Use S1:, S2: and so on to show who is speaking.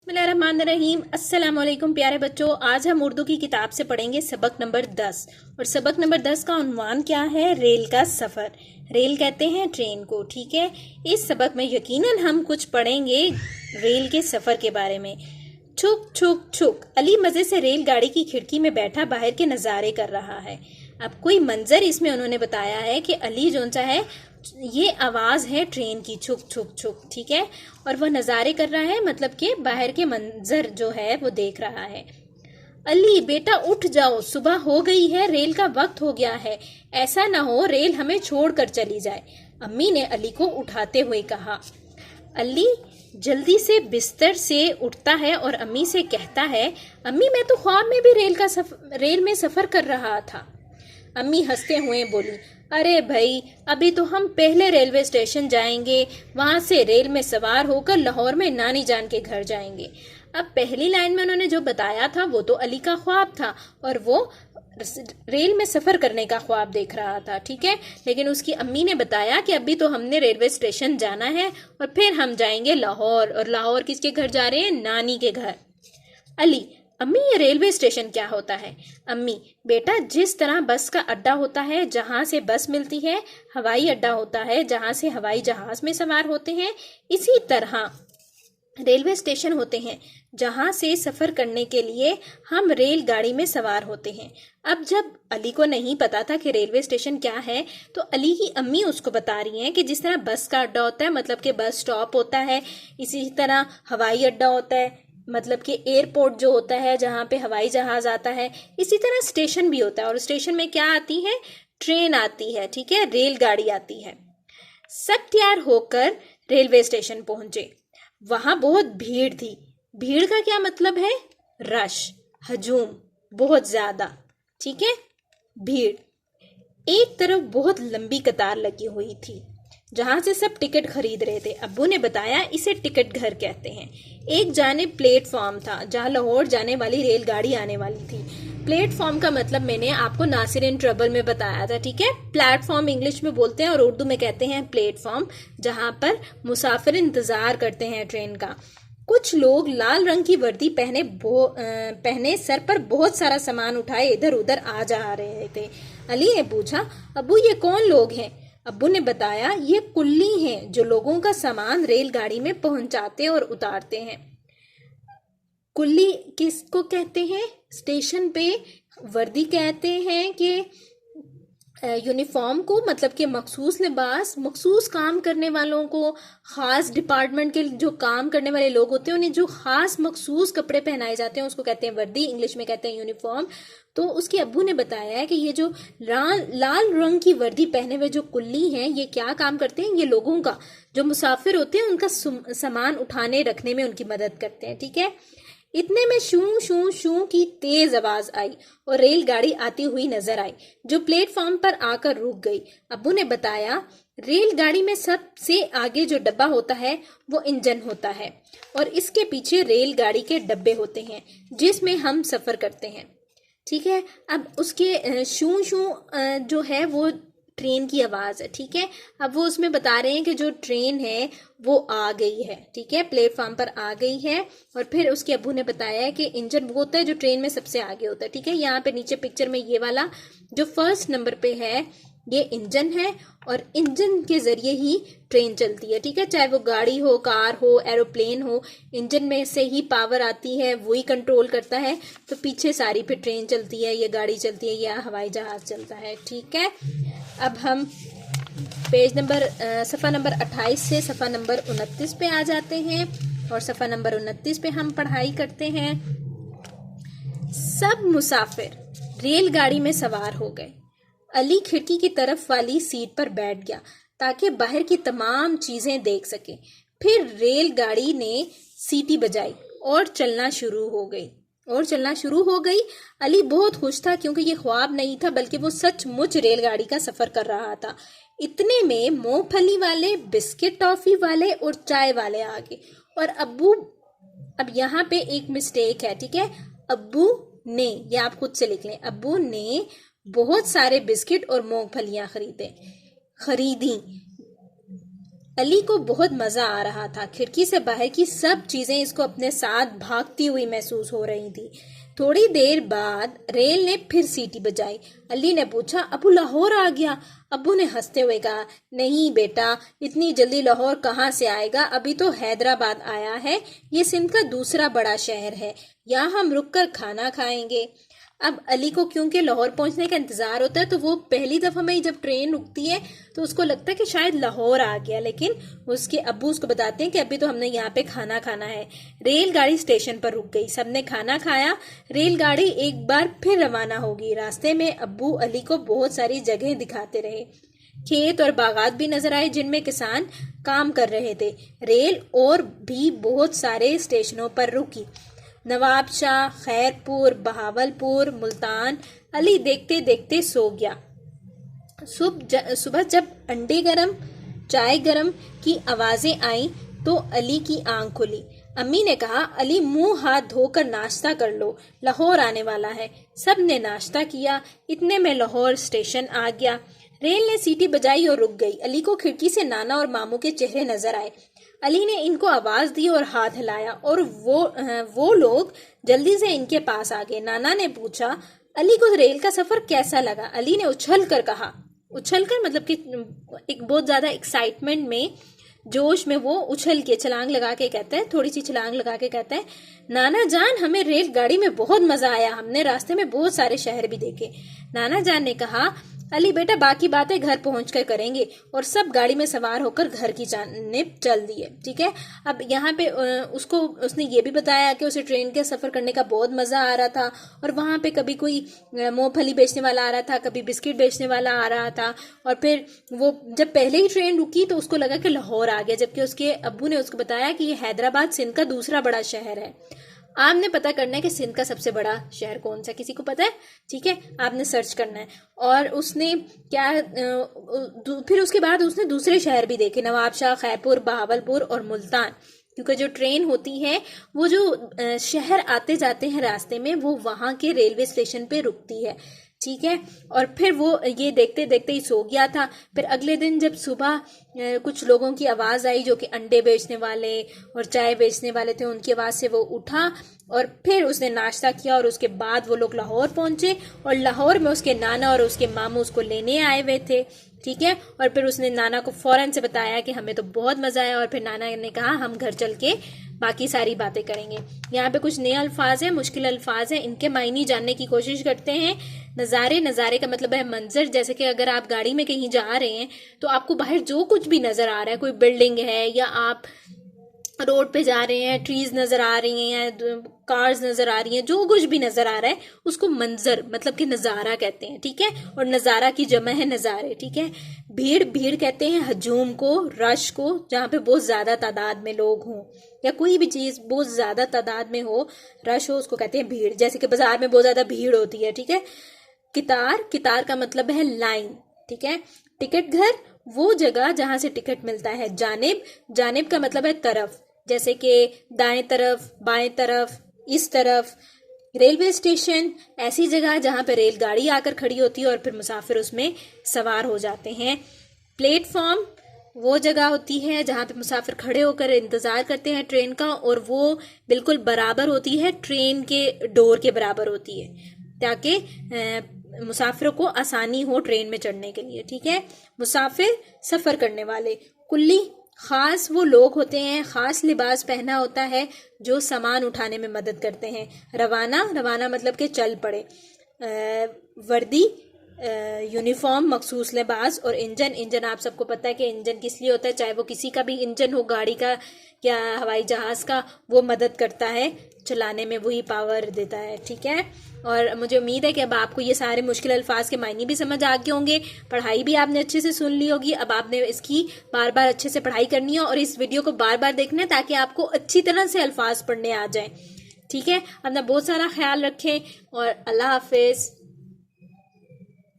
S1: बिस्मिल्लाहिर्रहमानिर्रहीम। अस्सलाम वालेकुम प्यारे बच्चों, आज हम उर्दू की किताब से पढ़ेंगे सबक नंबर 10। और सबक नंबर 10 का उन्वान क्या है? रेल का सफ़र। रेल कहते हैं ट्रेन को, ठीक है। इस सबक में यकीनन हम कुछ पढ़ेंगे रेल के सफ़र के बारे में। छुक छुक छुक, अली मज़े से रेलगाड़ी की खिड़की में बैठा बाहर के नज़ारे कर रहा है। अब कोई मंजर इसमें उन्होंने बताया है कि अली जोन सा है, ये आवाज़ है ट्रेन की, छुक छुक छुक, ठीक है। और वह नज़ारे कर रहा है, मतलब कि बाहर के मंजर जो है वो देख रहा है। अली बेटा उठ जाओ, सुबह हो गई है, रेल का वक्त हो गया है। ऐसा ना हो रेल हमें छोड़कर चली जाए, अम्मी ने अली को उठाते हुए कहा। अली जल्दी से बिस्तर से उठता है और अम्मी से कहता है, अम्मी मैं तो ख्वाब में भी रेल में सफ़र कर रहा था। अम्मी हंसते हुए बोली, अरे भाई अभी तो हम पहले रेलवे स्टेशन जाएंगे, वहां से रेल में सवार होकर लाहौर में नानी जान के घर जाएंगे। अब पहली लाइन में उन्होंने जो बताया था वो तो अली का ख्वाब था और वो रेल में सफ़र करने का ख्वाब देख रहा था, ठीक है। लेकिन उसकी अम्मी ने बताया कि अभी तो हमने रेलवे स्टेशन जाना है और फिर हम जाएंगे लाहौर। और लाहौर किसके घर जा रहे हैं? नानी के घर। अली, अम्मी ये रेलवे स्टेशन क्या होता है? अम्मी, बेटा जिस तरह बस का अड्डा होता है जहां से बस मिलती है, हवाई अड्डा होता है जहां से हवाई जहाज में सवार होते हैं, इसी तरह रेलवे स्टेशन होते हैं जहां से सफर करने के लिए हम रेलगाड़ी में सवार होते हैं। अब जब अली को नहीं पता था कि रेलवे स्टेशन क्या है, तो अली की अम्मी उसको बता रही हैं कि जिस तरह बस का अड्डा होता है, मतलब कि बस स्टॉप होता है, इसी तरह हवाई अड्डा होता है, मतलब कि एयरपोर्ट जो होता है जहाँ पे हवाई जहाज आता है, इसी तरह स्टेशन भी होता है। और स्टेशन में क्या आती है? ट्रेन आती है, ठीक है, रेलगाड़ी आती है। सब तैयार होकर रेलवे स्टेशन पहुंचे। वहां बहुत भीड़ थी। भीड़ का क्या मतलब है? रश, हजूम, बहुत ज्यादा, ठीक है, भीड़। एक तरफ बहुत लंबी कतार लगी हुई थी जहां से सब टिकट खरीद रहे थे। अब्बू ने बताया इसे टिकट घर कहते हैं। एक जानिब प्लेटफॉर्म था जहां लाहौर जाने वाली रेलगाड़ी आने वाली थी। प्लेटफॉर्म का मतलब मैंने आपको नासिर इन ट्रबल में बताया था, ठीक है। प्लेटफॉर्म इंग्लिश में बोलते हैं और उर्दू में कहते हैं प्लेटफॉर्म, जहां पर मुसाफिर इंतजार करते हैं ट्रेन का। कुछ लोग लाल रंग की वर्दी पहने सर पर बहुत सारा सामान उठाए इधर उधर आ जा रहे थे। अली ने पूछा, अब्बू ये कौन लोग हैं? अब्बू ने बताया, ये कुल्ली हैं जो लोगों का सामान रेलगाड़ी में पहुंचाते और उतारते हैं। कुल्ली किसको कहते हैं? स्टेशन पे वर्दी कहते हैं कि यूनिफॉर्म को, मतलब कि मखसूस लिबास, मखसूस काम करने वालों को, खास डिपार्टमेंट के जो काम करने वाले लोग होते हैं उन्हें जो खास मखसूस कपड़े पहनाए जाते हैं उसको कहते हैं वर्दी, इंग्लिश में कहते हैं यूनिफॉर्म। तो उसके अब्बू ने बताया है कि ये जो लाल रंग की वर्दी पहने हुए जो कुल्ली हैं, ये क्या काम करते हैं? ये लोगों का, जो मुसाफिर होते हैं उनका सामान उठाने रखने में उनकी मदद करते हैं, ठीक है। इतने में शू शू शू की तेज आवाज आई और रेलगाड़ी आती हुई नजर आई, जो प्लेटफॉर्म पर आकर रुक गई। अब्बू ने बताया, रेलगाड़ी में सबसे आगे जो डब्बा होता है वो इंजन होता है और इसके पीछे रेलगाड़ी के डब्बे होते हैं जिसमें हम सफर करते हैं, ठीक है। अब उसके शू शू जो है वो ट्रेन की आवाज़ है, ठीक है। अब वो उसमें बता रहे हैं कि जो ट्रेन है वो आ गई है, ठीक है, प्लेटफॉर्म पर आ गई है। और फिर उसके अब्बू ने बताया है कि इंजन वो होता है जो ट्रेन में सबसे आगे होता है, ठीक है। यहाँ पे नीचे पिक्चर में ये वाला जो फर्स्ट नंबर पे है ये इंजन है और इंजन के जरिए ही ट्रेन चलती है, ठीक है। चाहे वो गाड़ी हो, कार हो, एरोप्लेन हो, इंजन में से ही पावर आती है, वही कंट्रोल करता है। तो पीछे सारी पे ट्रेन चलती है, ये गाड़ी चलती है, या हवाई जहाज चलता है, ठीक है। अब हम सफ़ा नंबर 28 से सफ़ा नंबर 29 पे आ जाते हैं और सफ़ा नंबर 29 पे हम पढ़ाई करते हैं। सब मुसाफिर रेलगाड़ी में सवार हो गए। अली खिड़की की तरफ वाली सीट पर बैठ गया ताकि बाहर की तमाम चीजें देख सके। फिर रेलगाड़ी ने सीटी बजाई और चलना शुरू हो गई। अली बहुत खुश था क्योंकि ये ख्वाब नहीं था बल्कि वो सचमुच रेलगाड़ी का सफर कर रहा था। इतने में मूंगफली वाले, बिस्किट टॉफी वाले और चाय वाले आ गए। और अब्बू, अब यहाँ पे एक मिस्टेक है, ठीक है। अब्बू ने, ये आप खुद से लिख लें, अब्बू ने बहुत सारे बिस्किट और मूंगफलियां खरीदी। अली को बहुत मजा आ रहा था। खिड़की से बाहर की सब चीजें इसको अपने साथ भागती हुई महसूस हो रही थी। थोड़ी देर बाद रेल ने फिर सीटी बजाई। अली ने पूछा, अबू लाहौर आ गया? अब्बू ने हंसते हुए कहा, नहीं बेटा, इतनी जल्दी लाहौर कहाँ से आएगा, अभी तो हैदराबाद आया है। ये सिंध का दूसरा बड़ा शहर है, यहाँ हम रुक कर खाना खाएंगे। अब अली को क्योंकि लाहौर पहुंचने का इंतजार होता है, तो वो पहली दफा में जब ट्रेन रुकती है तो उसको लगता है कि शायद लाहौर आ गया, लेकिन उसके अब्बू उसको बताते हैं कि अभी तो हमने यहाँ पे खाना खाना है। रेलगाड़ी स्टेशन पर रुक गई, सबने खाना खाया। रेलगाड़ी एक बार फिर रवाना होगी। रास्ते में अब्बू अली को बहुत सारी जगह दिखाते रहे। खेत और बागात भी नजर आए जिनमें किसान काम कर रहे थे। रेल और भी बहुत सारे स्टेशनों पर रुकी। नवाबशाह, खैरपुर, बहावलपुर, मुल्तान। अली देखते देखते सो गया। सुबह जब अंडे गरम, चाय गरम की आवाजें आई तो अली की आंख खुली। अम्मी ने कहा, अली मुंह हाथ धोकर नाश्ता कर लो, लाहौर आने वाला है। सब ने नाश्ता किया। इतने में लाहौर स्टेशन आ गया। रेल ने सीटी बजाई और रुक गई। अली को खिड़की से नाना और मामू के चेहरे नजर आए। अली ने इनको आवाज दी और हाथ हिलाया और वो लोग जल्दी से इनके पास आ गए। नाना ने पूछा, अली को रेल का सफर कैसा लगा? अली ने उछल कर कहा, उछल कर मतलब कि एक बहुत ज्यादा एक्साइटमेंट में, जोश में वो उछल के छलांग लगा के कहता है, थोड़ी सी छलांग लगा के कहता है, नाना जान, हमें रेलगाड़ी में बहुत मजा आया, हमने रास्ते में बहुत सारे शहर भी देखे। नाना जान ने कहा, अली बेटा, बाकी बातें घर पहुंचकर करेंगे। और सब गाड़ी में सवार होकर घर की जानिब चल दिए। ठीक है, अब यहाँ पे उसने ये भी बताया कि उसे ट्रेन के सफर करने का बहुत मजा आ रहा था और वहां पे कभी कोई मूंगफली बेचने वाला आ रहा था, कभी बिस्किट बेचने वाला आ रहा था। और फिर वो जब पहले ही ट्रेन रुकी तो उसको लगा कि लाहौर आ गया, जबकि उसके अब्बू ने उसको बताया कि ये हैदराबाद सिंध का दूसरा बड़ा शहर है। आपने पता करना है कि सिंध का सबसे बड़ा शहर कौन सा, किसी को पता है? ठीक है, आपने सर्च करना है। और उसने क्या फिर उसके बाद उसने दूसरे शहर भी देखे, नवाबशाह, खैरपुर, बहावलपुर और मुल्तान। क्योंकि जो ट्रेन होती है वो जो शहर आते जाते हैं रास्ते में, वो वहां के रेलवे स्टेशन पे रुकती है। ठीक है, और फिर वो ये देखते देखते ही सो गया था। फिर अगले दिन जब सुबह कुछ लोगों की आवाज आई जो कि अंडे बेचने वाले और चाय बेचने वाले थे, उनकी आवाज से वो उठा और फिर उसने नाश्ता किया। और उसके बाद वो लोग लाहौर पहुंचे और लाहौर में उसके नाना और उसके मामू उसको लेने आए हुए थे। ठीक है, और फिर उसने नाना को फौरन से बताया कि हमें तो बहुत मजा आया। और फिर नाना ने कहा, हम घर चल के बाकी सारी बातें करेंगे। यहाँ पे कुछ नए अल्फाज हैं, मुश्किल अल्फाज हैं, इनके मायने जानने की कोशिश करते हैं। नज़ारे का मतलब है मंजर। जैसे कि अगर आप गाड़ी में कहीं जा रहे हैं तो आपको बाहर जो कुछ भी नजर आ रहा है, कोई बिल्डिंग है या आप रोड पे जा रहे हैं, ट्रीज नजर आ रही हैं, कार्स नजर आ रही हैं, जो कुछ भी नजर आ रहा है उसको मंजर मतलब कि नजारा कहते हैं। ठीक है, और नजारा की जमा है नजारे। ठीक है, भीड़ कहते हैं हजूम को, रश को, जहाँ पे बहुत ज्यादा तादाद में लोग हों या कोई भी चीज बहुत ज्यादा तादाद में हो, रश हो, उसको कहते हैं भीड़। जैसे कि बाजार में बहुत ज्यादा भीड़ होती है। ठीक है, कितार का मतलब है लाइन। ठीक है, टिकट घर, वो जगह जहां से टिकट मिलता है। जानिब का मतलब है तरफ, जैसे कि दाएं तरफ, बाएं तरफ, इस तरफ। रेलवे स्टेशन, ऐसी जगह जहां पर रेलगाड़ी आकर खड़ी होती है और फिर मुसाफिर उसमें सवार हो जाते हैं। प्लेटफॉर्म, वो जगह होती है जहां पे मुसाफिर खड़े होकर इंतजार करते हैं ट्रेन का, और वो बिल्कुल बराबर होती है, ट्रेन के डोर के बराबर होती है, ताकि मुसाफिरों को आसानी हो ट्रेन में चढ़ने के लिए। ठीक है, मुसाफिर, सफर करने वाले। कुल्ली, खास वो लोग होते हैं, खास लिबास पहना होता है जो सामान उठाने में मदद करते हैं। रवाना मतलब कि चल पड़े। वर्दी, यूनिफॉर्म, मखसूस लिबास। और इंजन आप सबको पता है कि इंजन किस लिए होता है, चाहे वो किसी का भी इंजन हो, गाड़ी का या हवाई जहाज का, वो मदद करता है चलाने में, वही पावर देता है। ठीक है, और मुझे उम्मीद है कि अब आपको ये सारे मुश्किल अल्फाज के मायने भी समझ आ गए होंगे, पढ़ाई भी आपने अच्छे से सुन ली होगी। अब आपने इसकी बार बार अच्छे से पढ़ाई करनी है और इस वीडियो को बार बार देखना है ताकि आपको अच्छी तरह से अल्फाज पढ़ने आ जाए। ठीक है, अपना बहुत सारा ख्याल रखें और अल्लाह हाफिज।